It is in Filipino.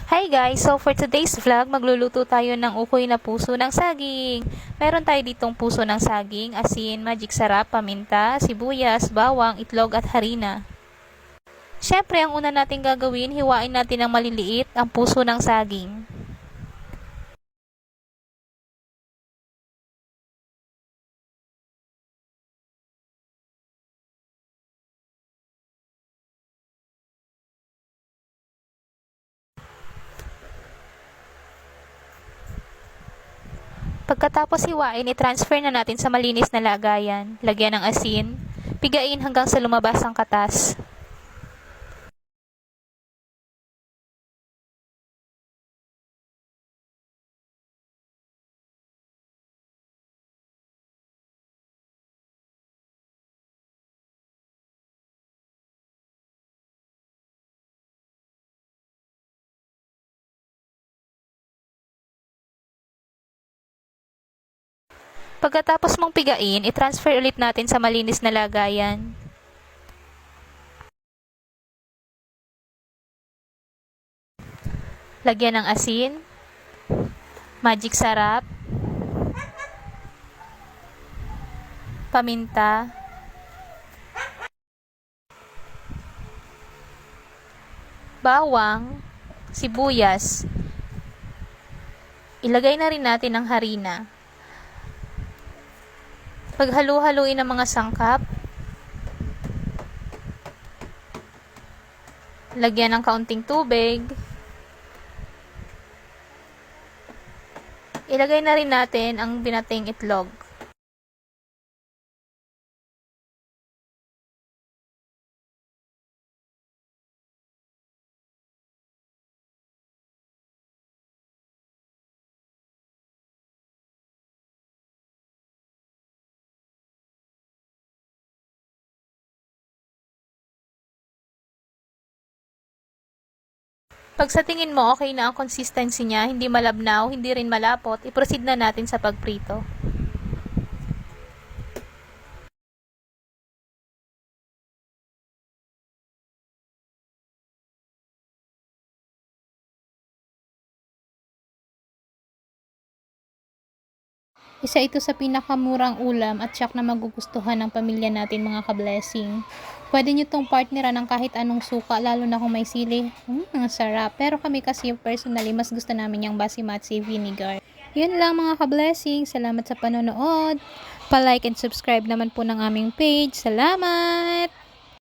Hi guys! So for today's vlog, magluluto tayo ng ukoy na puso ng saging. Meron tayo ditong puso ng saging, asin, magic sarap, paminta, sibuyas, bawang, itlog at harina. Syempre, ang una nating gagawin, hiwain natin ng maliliit ang puso ng saging. Pagkatapos hiwain, i-transfer na natin sa malinis na lagayan. Lagyan ng asin, pigain hanggang sa lumabas ang katas. Pagkatapos mong pigain, i-transfer ulit natin sa malinis na lagayan. Lagyan ng asin, magic sarap, paminta, bawang, sibuyas. Ilagay na rin natin ang harina. Paghalo-haluin ang mga sangkap. Lagyan ng kaunting tubig. Ilagay na rin natin ang binating itlog. Pag sa tingin mo okay na ang consistency niya, hindi malabnaw, hindi rin malapot, i-proceed na natin sa pagprito. Isa ito sa pinakamurang ulam at tiyak na magugustuhan ng pamilya natin mga ka-blessing. Pwede nyo itong partneran ng kahit anong suka, lalo na kung may sili. Ang sarap. Pero kami kasi personally, mas gusto namin yung basimatsi vinegar. Yun lang mga ka-blessing. Salamat sa panonood. Pa-like and subscribe naman po ng aming page. Salamat!